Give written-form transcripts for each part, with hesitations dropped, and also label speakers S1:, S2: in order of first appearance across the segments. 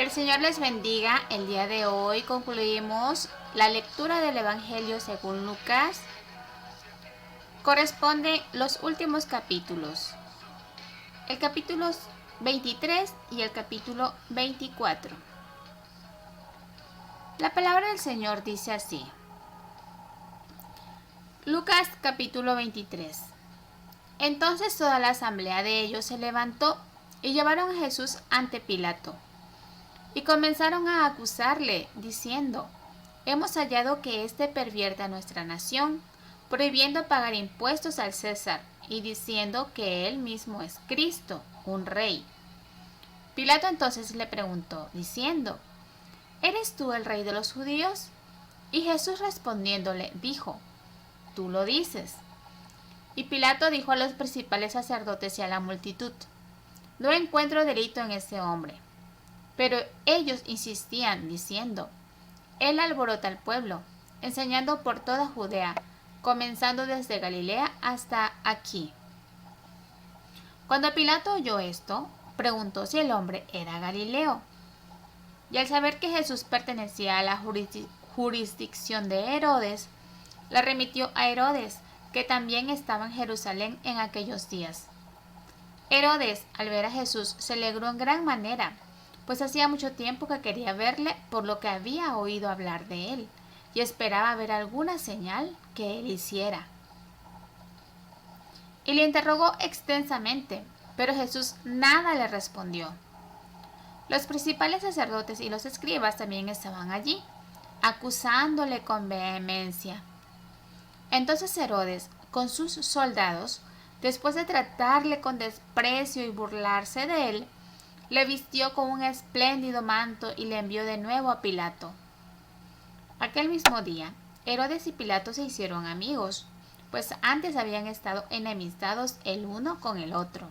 S1: El Señor les bendiga. El día de hoy concluimos la lectura del Evangelio según Lucas. Corresponden los últimos capítulos, el capítulo 23 y el capítulo 24. La palabra del Señor dice así. Lucas capítulo 23. Entonces toda la asamblea de ellos se levantó y llevaron a Jesús ante Pilato. Y comenzaron a acusarle, diciendo: Hemos hallado que éste pervierte a nuestra nación, prohibiendo pagar impuestos al César, y diciendo que él mismo es Cristo, un rey. Pilato entonces le preguntó, diciendo: ¿Eres tú el rey de los judíos? Y Jesús respondiéndole, dijo: Tú lo dices. Y Pilato dijo a los principales sacerdotes y a la multitud: No encuentro delito en este hombre. Pero ellos insistían, diciendo: Él alborota al pueblo, enseñando por toda Judea, comenzando desde Galilea hasta aquí. Cuando Pilato oyó esto, preguntó si el hombre era Galileo. Y al saber que Jesús pertenecía a la jurisdicción de Herodes, la remitió a Herodes, que también estaba en Jerusalén en aquellos días. Herodes, al ver a Jesús, se alegró en gran manera, pues hacía mucho tiempo que quería verle por lo que había oído hablar de él, y esperaba ver alguna señal que él hiciera. Y le interrogó extensamente, pero Jesús nada le respondió. Los principales sacerdotes y los escribas también estaban allí, acusándole con vehemencia. Entonces Herodes, con sus soldados, después de tratarle con desprecio y burlarse de él, le vistió con un espléndido manto y le envió de nuevo a Pilato. Aquel mismo día, Herodes y Pilato se hicieron amigos, pues antes habían estado enemistados el uno con el otro.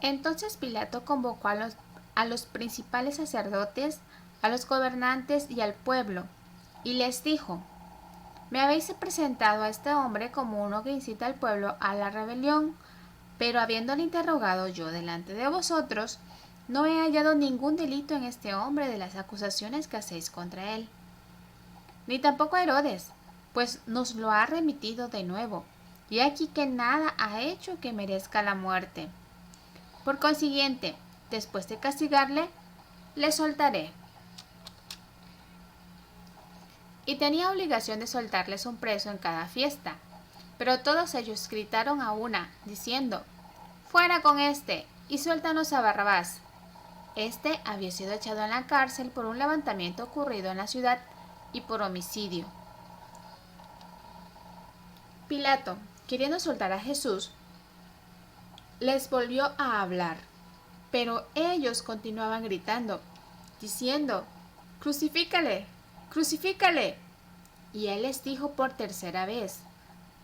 S1: Entonces Pilato convocó a los principales sacerdotes, a los gobernantes y al pueblo, y les dijo: Me habéis presentado a este hombre como uno que incita al pueblo a la rebelión, pero habiéndole interrogado yo delante de vosotros, no he hallado ningún delito en este hombre de las acusaciones que hacéis contra él. Ni tampoco a Herodes, pues nos lo ha remitido de nuevo, y aquí que nada ha hecho que merezca la muerte. Por consiguiente, después de castigarle, le soltaré. Y tenía obligación de soltarles un preso en cada fiesta. Pero todos ellos gritaron a una, diciendo: ¡Fuera con éste! Y suéltanos a Barrabás. Este había sido echado en la cárcel por un levantamiento ocurrido en la ciudad y por homicidio. Pilato, queriendo soltar a Jesús, les volvió a hablar, pero ellos continuaban gritando, diciendo: ¡Crucifícale! ¡Crucifícale! Y él les dijo por tercera vez: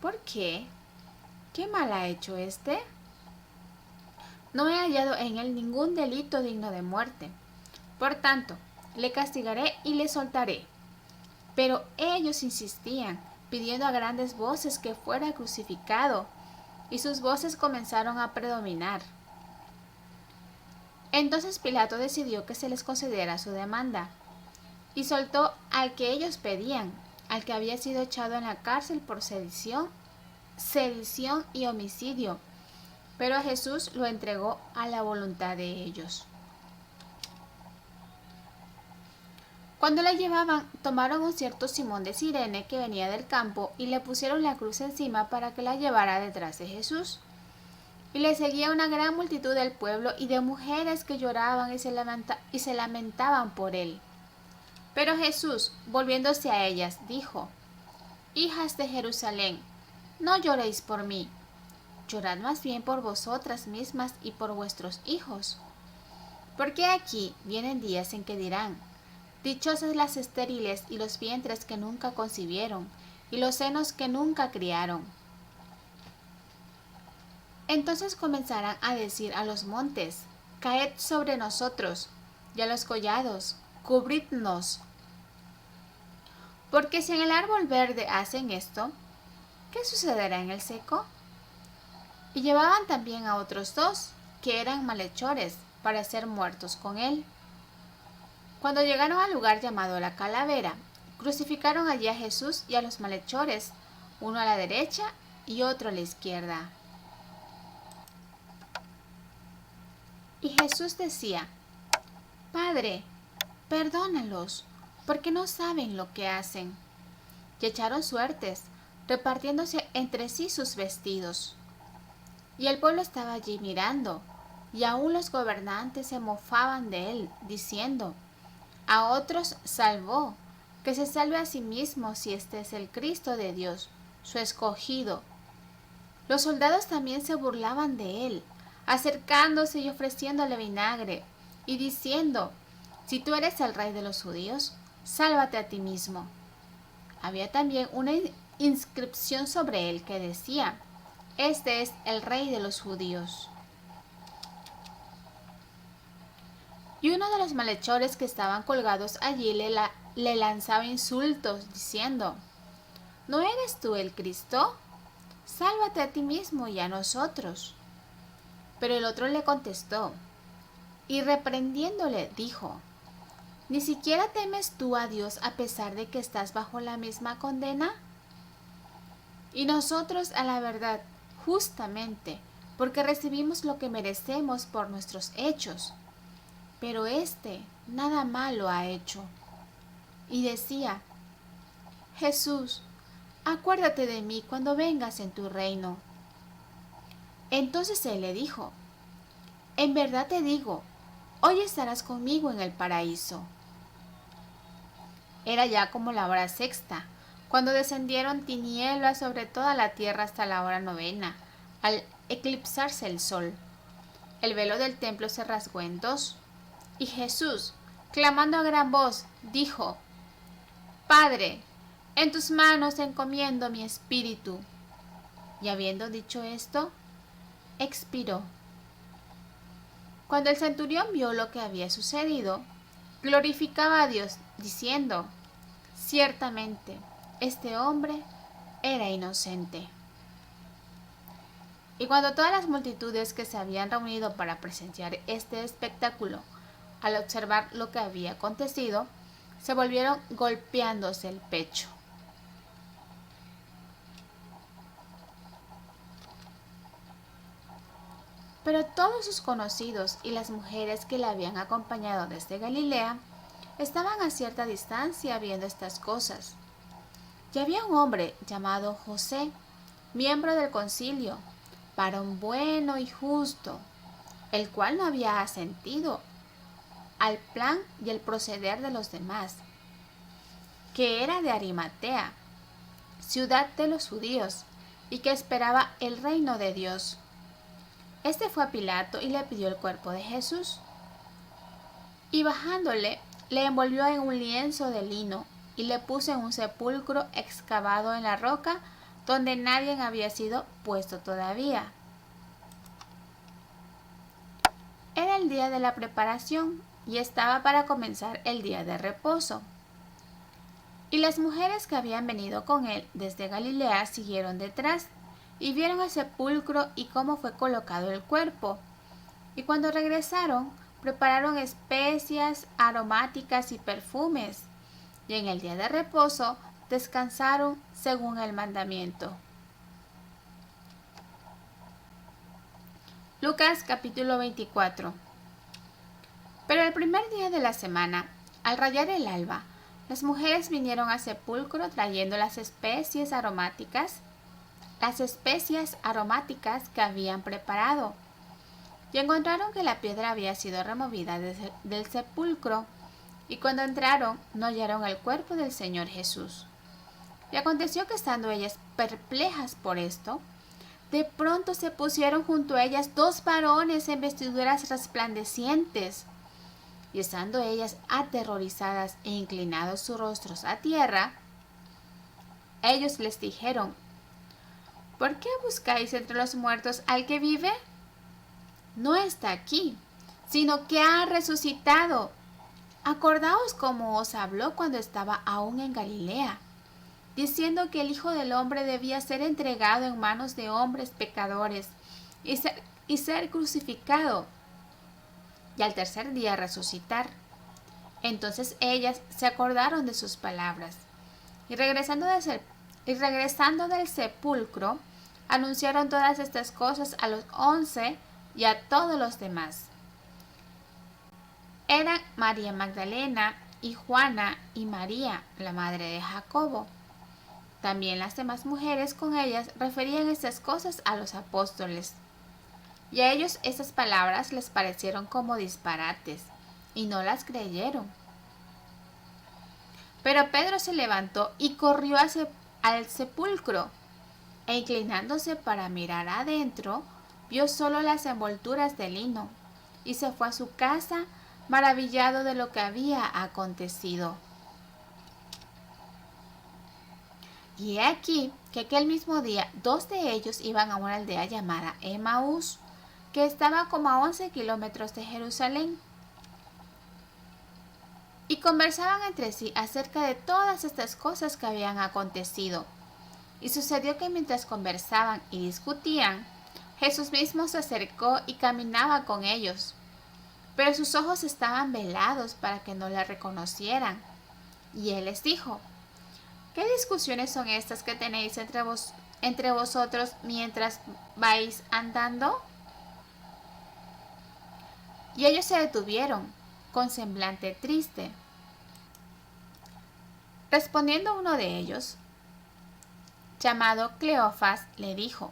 S1: ¿Por qué? ¿Qué mal ha hecho éste? No he hallado en él ningún delito digno de muerte. Por tanto, le castigaré y le soltaré. Pero ellos insistían, pidiendo a grandes voces que fuera crucificado, y sus voces comenzaron a predominar. Entonces Pilato decidió que se les concediera su demanda, y soltó al que ellos pedían, al que había sido echado en la cárcel por sedición y homicidio, pero a Jesús lo entregó a la voluntad de ellos. Cuando la llevaban, tomaron un cierto Simón de Cirene que venía del campo y le pusieron la cruz encima para que la llevara detrás de Jesús. Y le seguía una gran multitud del pueblo y de mujeres que lloraban y se lamentaban por él. Pero Jesús, volviéndose a ellas, dijo: Hijas de Jerusalén, no lloréis por mí, llorad más bien por vosotras mismas y por vuestros hijos. Porque aquí vienen días en que dirán: Dichosas las estériles y los vientres que nunca concibieron, y los senos que nunca criaron. Entonces comenzarán a decir a los montes: Caed sobre nosotros, y a los collados: Cubridnos. Porque si en el árbol verde hacen esto, ¿qué sucederá en el seco? Y llevaban también a otros dos, que eran malhechores, para ser muertos con él. Cuando llegaron al lugar llamado la Calavera, crucificaron allí a Jesús y a los malhechores, uno a la derecha y otro a la izquierda. Y Jesús decía: Padre, perdónalos, porque no saben lo que hacen. Y echaron suertes, repartiéndose entre sí sus vestidos. Y el pueblo estaba allí mirando, y aún los gobernantes se mofaban de él, diciendo: A otros salvó, que se salve a sí mismo si este es el Cristo de Dios, su escogido. Los soldados también se burlaban de él, acercándose y ofreciéndole vinagre, y diciendo: Si tú eres el rey de los judíos, sálvate a ti mismo. Había también una inscripción sobre él que decía: Este es el rey de los judíos. Y uno de los malhechores que estaban colgados allí le lanzaba insultos, diciendo: ¿No eres tú el Cristo? Sálvate a ti mismo y a nosotros. Pero el otro le contestó, y reprendiéndole dijo: ¿Ni siquiera temes tú a Dios a pesar de que estás bajo la misma condena? Y nosotros, a la verdad, justamente, porque recibimos lo que merecemos por nuestros hechos. Pero éste nada malo ha hecho. Y decía: Jesús, acuérdate de mí cuando vengas en tu reino. Entonces él le dijo: En verdad te digo, hoy estarás conmigo en el paraíso. Era ya como la hora sexta, cuando descendieron tinieblas sobre toda la tierra hasta la hora novena, al eclipsarse el sol. El velo del templo se rasgó en dos, y Jesús, clamando a gran voz, dijo: Padre, en tus manos encomiendo mi espíritu. Y habiendo dicho esto, expiró. Cuando el centurión vio lo que había sucedido, glorificaba a Dios, diciendo: Ciertamente, este hombre era inocente. Y cuando todas las multitudes que se habían reunido para presenciar este espectáculo, al observar lo que había acontecido, se volvieron golpeándose el pecho. Pero todos sus conocidos y las mujeres que le habían acompañado desde Galilea estaban a cierta distancia viendo estas cosas. Y había un hombre llamado José, miembro del concilio, varón bueno y justo, el cual no había asentido al plan y el proceder de los demás, que era de Arimatea, ciudad de los judíos, y que esperaba el reino de Dios. Este fue a Pilato y le pidió el cuerpo de Jesús. Y bajándole, le envolvió en un lienzo de lino y le puso en un sepulcro excavado en la roca donde nadie había sido puesto todavía. Era el día de la preparación y estaba para comenzar el día de reposo. Y las mujeres que habían venido con él desde Galilea siguieron detrás y vieron el sepulcro y cómo fue colocado el cuerpo. Y cuando regresaron, prepararon especias aromáticas y perfumes, y en el día de reposo descansaron según el mandamiento. Lucas capítulo 24. Pero el primer día de la semana, al rayar el alba, las mujeres vinieron al sepulcro trayendo las especias aromáticas que habían preparado. Y encontraron que la piedra había sido removida del sepulcro, y cuando entraron no hallaron el cuerpo del Señor Jesús. Y aconteció que estando ellas perplejas por esto, de pronto se pusieron junto a ellas dos varones en vestiduras resplandecientes. Y estando ellas aterrorizadas e inclinados sus rostros a tierra, ellos les dijeron: ¿Por qué buscáis entre los muertos al que vive? No está aquí, sino que ha resucitado. Acordaos cómo os habló cuando estaba aún en Galilea, diciendo que el Hijo del Hombre debía ser entregado en manos de hombres pecadores y ser crucificado, y al tercer día resucitar. Entonces ellas se acordaron de sus palabras, y regresando del sepulcro, anunciaron todas estas cosas a los 11 y a todos los demás. Eran María Magdalena y Juana y María, la madre de Jacobo. También las demás mujeres con ellas referían estas cosas a los apóstoles. Y a ellos esas palabras les parecieron como disparates, y no las creyeron. Pero Pedro se levantó y corrió al sepulcro, e inclinándose para mirar adentro, vio solo las envolturas de lino, y se fue a su casa maravillado de lo que había acontecido. Y he aquí que aquel mismo día 2 de ellos iban a una aldea llamada Emaús, que estaba como a 11 kilómetros de Jerusalén, y conversaban entre sí acerca de todas estas cosas que habían acontecido. Y sucedió que mientras conversaban y discutían, Jesús mismo se acercó y caminaba con ellos, pero sus ojos estaban velados para que no le reconocieran. Y él les dijo: ¿Qué discusiones son estas que tenéis entre vosotros mientras vais andando? Y ellos se detuvieron, con semblante triste. Respondiendo uno de ellos, llamado Cleofas, le dijo: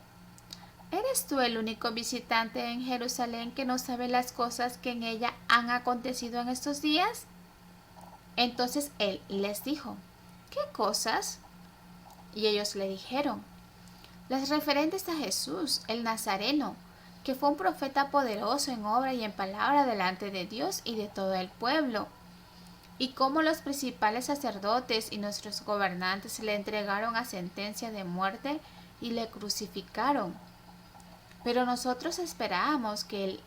S1: ¿Eres tú el único visitante en Jerusalén que no sabe las cosas que en ella han acontecido en estos días? Entonces él les dijo: ¿Qué cosas? Y ellos le dijeron: las referentes a Jesús, el Nazareno, que fue un profeta poderoso en obra y en palabra delante de Dios y de todo el pueblo, y cómo los principales sacerdotes y nuestros gobernantes le entregaron a sentencia de muerte y le crucificaron. Pero nosotros esperábamos que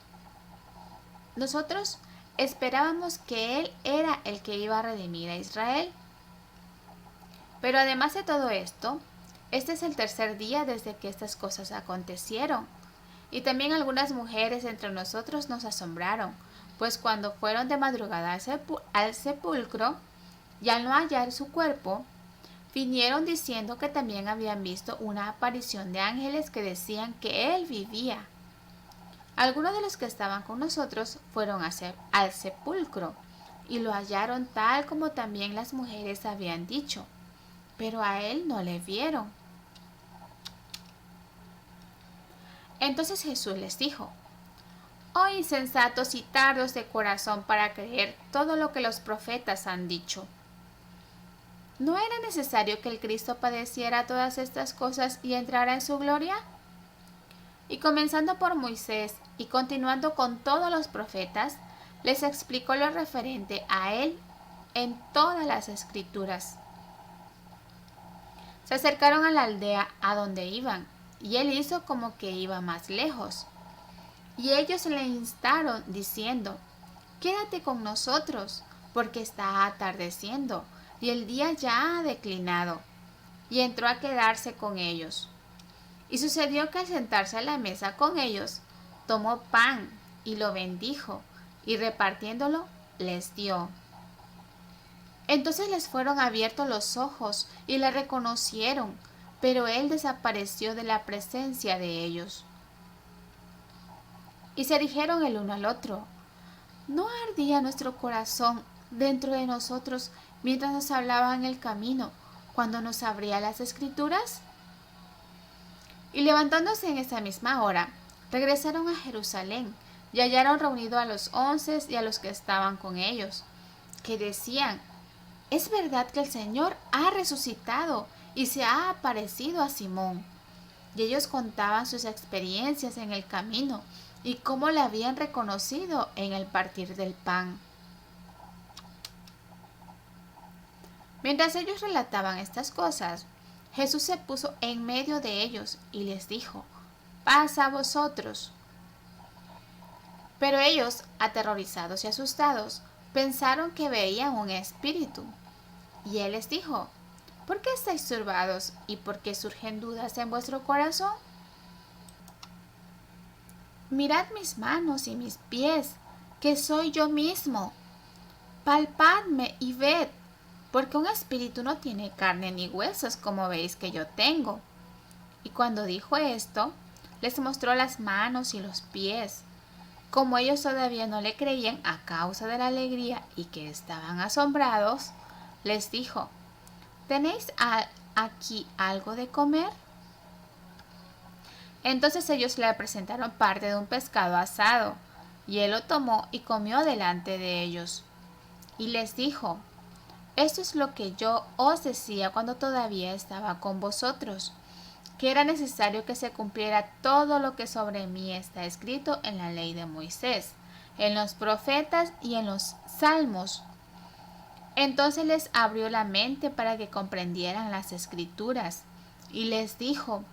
S1: él era el que iba a redimir a Israel. Pero además de todo esto, este es el tercer día desde que estas cosas acontecieron. Y también algunas mujeres entre nosotros nos asombraron, pues cuando fueron de madrugada al sepulcro, y al no hallar su cuerpo, vinieron diciendo que también habían visto una aparición de ángeles que decían que él vivía. Algunos de los que estaban con nosotros fueron al sepulcro, y lo hallaron tal como también las mujeres habían dicho, pero a él no le vieron. Entonces Jesús les dijo: Oh insensatos y tardos de corazón para creer todo lo que los profetas han dicho. ¿No era necesario que el Cristo padeciera todas estas cosas y entrara en su gloria? Y comenzando por Moisés y continuando con todos los profetas, les explicó lo referente a él en todas las escrituras. Se acercaron a la aldea a donde iban, y él hizo como que iba más lejos. Y ellos le instaron, diciendo: Quédate con nosotros, porque está atardeciendo, y el día ya ha declinado. Y entró a quedarse con ellos. Y sucedió que al sentarse a la mesa con ellos, tomó pan, y lo bendijo, y repartiéndolo, les dio. Entonces les fueron abiertos los ojos, y le reconocieron, pero él desapareció de la presencia de ellos. Y se dijeron el uno al otro: ¿No ardía nuestro corazón dentro de nosotros mientras nos hablaba en el camino, cuando nos abría las escrituras? Y levantándose en esa misma hora, regresaron a Jerusalén, y hallaron reunido a los 11 y a los que estaban con ellos, que decían: Es verdad que el Señor ha resucitado y se ha aparecido a Simón. Y ellos contaban sus experiencias en el camino y cómo le habían reconocido en el partir del pan. Mientras ellos relataban estas cosas, Jesús se puso en medio de ellos y les dijo: Paz a vosotros. Pero ellos, aterrorizados y asustados, pensaron que veían un espíritu. Y él les dijo: ¿Por qué estáis turbados y por qué surgen dudas en vuestro corazón? Mirad mis manos y mis pies, que soy yo mismo. Palpadme y ved, porque un espíritu no tiene carne ni huesos como veis que yo tengo. Y cuando dijo esto, les mostró las manos y los pies. Como ellos todavía no le creían a causa de la alegría y que estaban asombrados, les dijo: ¿Tenéis aquí algo de comer? Entonces ellos le presentaron parte de un pescado asado, y él lo tomó y comió delante de ellos. Y les dijo: Esto es lo que yo os decía cuando todavía estaba con vosotros, que era necesario que se cumpliera todo lo que sobre mí está escrito en la ley de Moisés, en los profetas y en los salmos. Entonces les abrió la mente para que comprendieran las escrituras, y les dijo: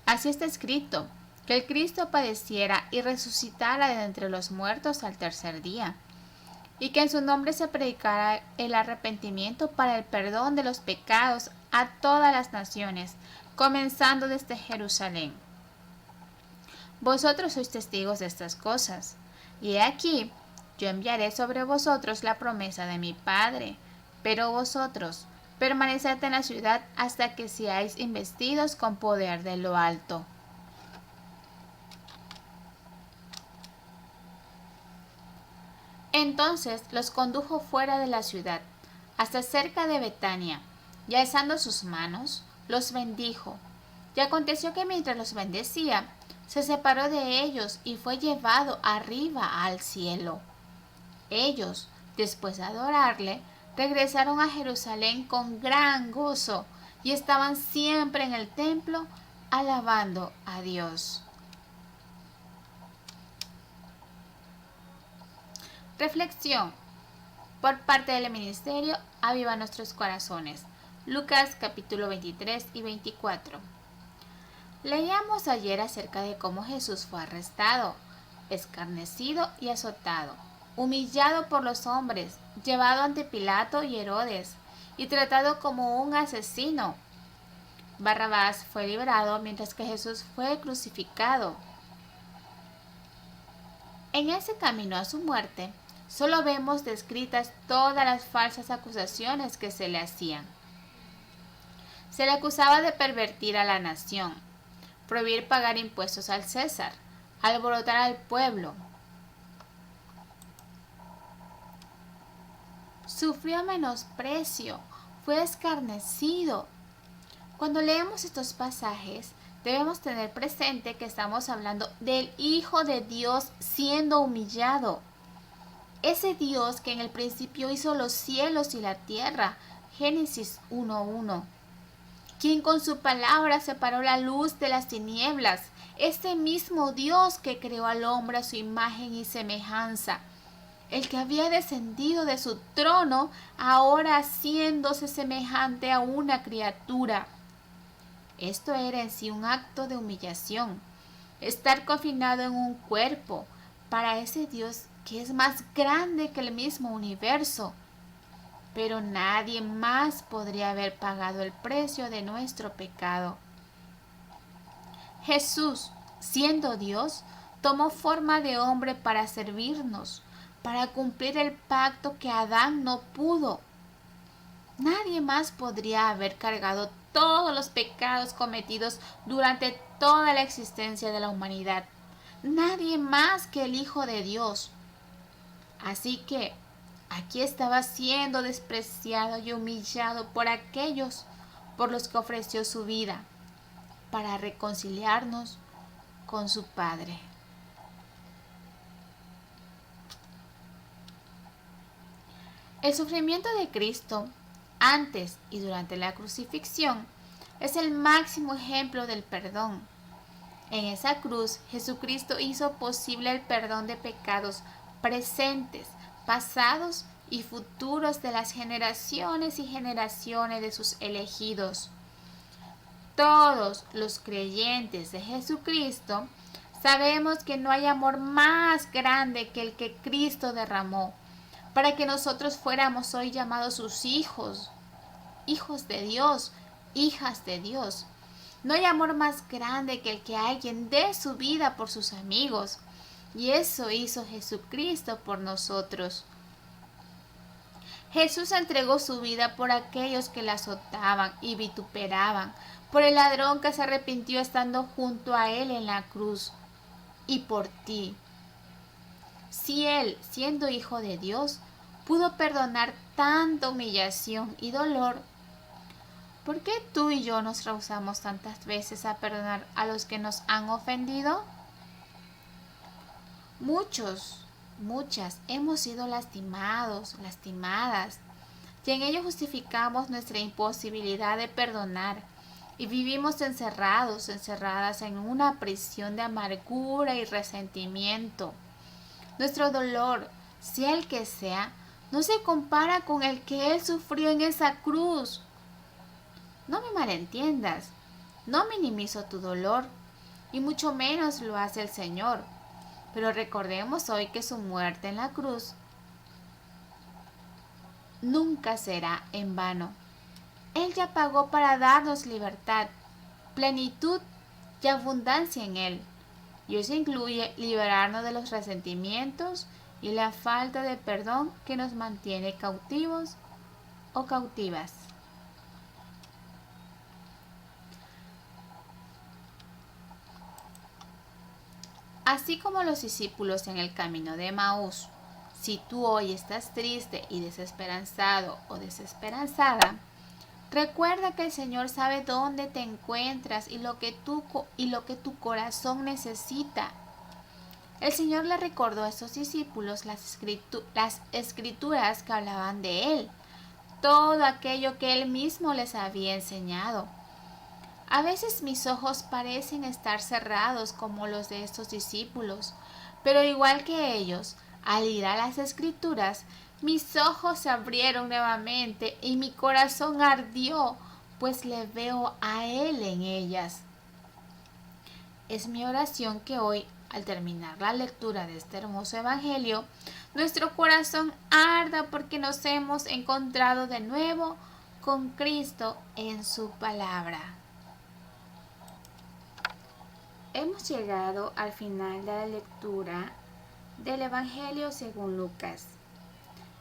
S1: Así está escrito, que el Cristo padeciera y resucitara de entre los muertos al tercer día, y que en su nombre se predicara el arrepentimiento para el perdón de los pecados a todas las naciones, comenzando desde Jerusalén. Vosotros sois testigos de estas cosas, y he aquí, yo enviaré sobre vosotros la promesa de mi Padre, pero vosotros permaneced en la ciudad hasta que seáis investidos con poder de lo alto. Entonces los condujo fuera de la ciudad, hasta cerca de Betania, y alzando sus manos, los bendijo. Y aconteció que mientras los bendecía, se separó de ellos y fue llevado arriba al cielo. Ellos, después de adorarle, regresaron a Jerusalén con gran gozo y estaban siempre en el templo alabando a Dios. Reflexión por parte del ministerio Aviva Nuestros Corazones. Lucas capítulo 23 y 24. Leíamos ayer acerca de cómo Jesús fue arrestado, escarnecido y azotado, humillado por los hombres, llevado ante Pilato y Herodes, y tratado como un asesino. Barrabás fue liberado mientras que Jesús fue crucificado. En ese camino a su muerte, solo vemos descritas todas las falsas acusaciones que se le hacían. Se le acusaba de pervertir a la nación, prohibir pagar impuestos al César, alborotar al pueblo. Sufrió menosprecio, fue escarnecido. Cuando leemos estos pasajes, debemos tener presente que estamos hablando del Hijo de Dios siendo humillado. Ese Dios que en el principio hizo los cielos y la tierra, Génesis 1:1. Quien con su palabra separó la luz de las tinieblas, ese mismo Dios que creó al hombre a su imagen y semejanza, el que había descendido de su trono, ahora haciéndose semejante a una criatura. Esto era en sí un acto de humillación, estar confinado en un cuerpo para ese Dios que es más grande que el mismo universo. Pero nadie más podría haber pagado el precio de nuestro pecado. Jesús, siendo Dios, tomó forma de hombre para servirnos, para cumplir el pacto que Adán no pudo. Nadie más podría haber cargado todos los pecados cometidos durante toda la existencia de la humanidad. Nadie más que el Hijo de Dios. Así que aquí estaba siendo despreciado y humillado por aquellos por los que ofreció su vida para reconciliarnos con su Padre. El sufrimiento de Cristo antes y durante la crucifixión es el máximo ejemplo del perdón. En esa cruz, Jesucristo hizo posible el perdón de pecados presentes, pasados y futuros de las generaciones y generaciones de sus elegidos. Todos los creyentes de Jesucristo sabemos que no hay amor más grande que el que Cristo derramó para que nosotros fuéramos hoy llamados sus hijos, hijos de Dios, hijas de Dios. No hay amor más grande que el que alguien dé su vida por sus amigos. Y eso hizo Jesucristo por nosotros. Jesús entregó su vida por aquellos que le azotaban y vituperaban, por el ladrón que se arrepintió estando junto a él en la cruz, y por ti. Si él, siendo hijo de Dios, pudo perdonar tanta humillación y dolor, ¿por qué tú y yo nos rehusamos tantas veces a perdonar a los que nos han ofendido? Muchas hemos sido lastimados, lastimadas, y en ello justificamos nuestra imposibilidad de perdonar, y vivimos encerradas en una prisión de amargura y resentimiento. Nuestro dolor, sea el que sea, no se compara con el que Él sufrió en esa cruz. No me malentiendas, no minimizo tu dolor, y mucho menos lo hace el Señor. Pero recordemos hoy que su muerte en la cruz nunca será en vano. Él ya pagó para darnos libertad, plenitud y abundancia en Él. Y eso incluye liberarnos de los resentimientos y la falta de perdón que nos mantiene cautivos o cautivas. Así como los discípulos en el camino de Emaús, si tú hoy estás triste y desesperanzado o desesperanzada, recuerda que el Señor sabe dónde te encuentras y lo que tu corazón necesita. El Señor le recordó a estos discípulos las escrituras que hablaban de Él, todo aquello que Él mismo les había enseñado. A veces mis ojos parecen estar cerrados como los de estos discípulos, pero igual que ellos, al ir a las escrituras, mis ojos se abrieron nuevamente y mi corazón ardió, pues le veo a Él en ellas. Es mi oración que hoy, al terminar la lectura de este hermoso evangelio, nuestro corazón arda porque nos hemos encontrado de nuevo con Cristo en su palabra. Hemos llegado al final de la lectura del Evangelio según Lucas.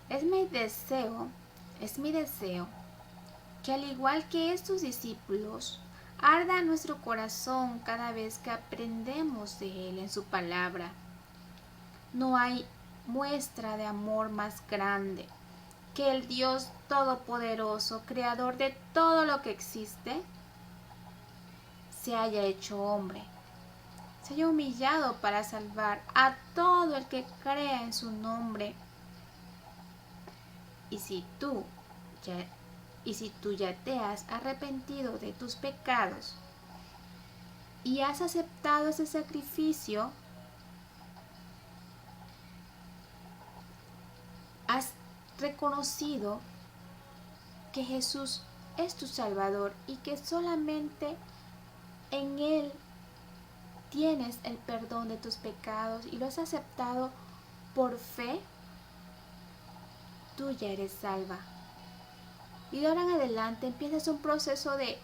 S1: Es mi deseo que al igual que estos discípulos, arda nuestro corazón cada vez que aprendemos de Él en su palabra. No hay muestra de amor más grande que el Dios Todopoderoso, Creador de todo lo que existe, se haya hecho hombre, se haya humillado para salvar a todo el que crea en su nombre. Y si tú ya te has arrepentido de tus pecados y has aceptado ese sacrificio, has reconocido que Jesús es tu Salvador y que solamente en Él tienes el perdón de tus pecados y lo has aceptado por fe, tú ya eres salva. Y de ahora en adelante empiezas un proceso de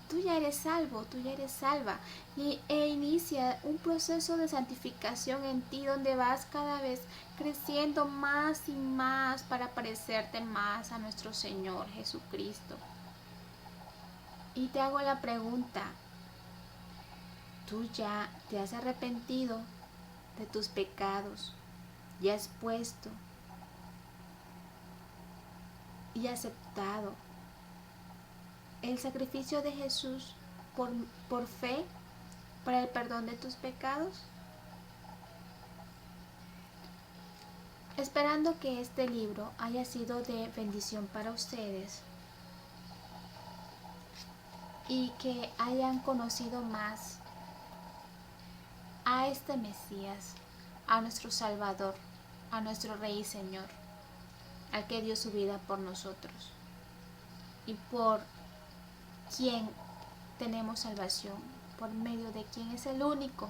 S1: tú ya eres salvo, tú ya eres salva, e inicia un proceso de santificación en ti donde vas cada vez creciendo más y más para parecerte más a nuestro Señor Jesucristo. Y te hago la pregunta, ¿tú ya te has arrepentido de tus pecados? ¿Ya has puesto y aceptado el sacrificio de Jesús por fe para el perdón de tus pecados? Esperando que este libro haya sido de bendición para ustedes y que hayan conocido más a este Mesías, a nuestro Salvador, a nuestro Rey y Señor, al que dio su vida por nosotros y por quien tenemos salvación, por medio de quien es el único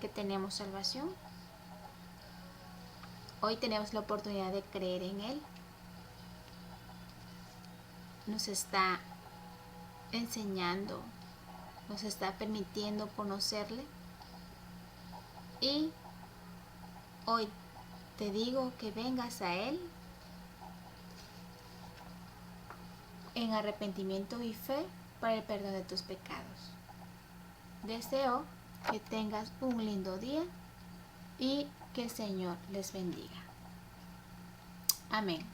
S1: que tenemos salvación. Hoy tenemos la oportunidad de creer en Él. Nos está enseñando, nos está permitiendo conocerle y Hoy te digo que vengas a Él en arrepentimiento y fe para el perdón de tus pecados. Deseo que tengas un lindo día y que el Señor les bendiga. Amén.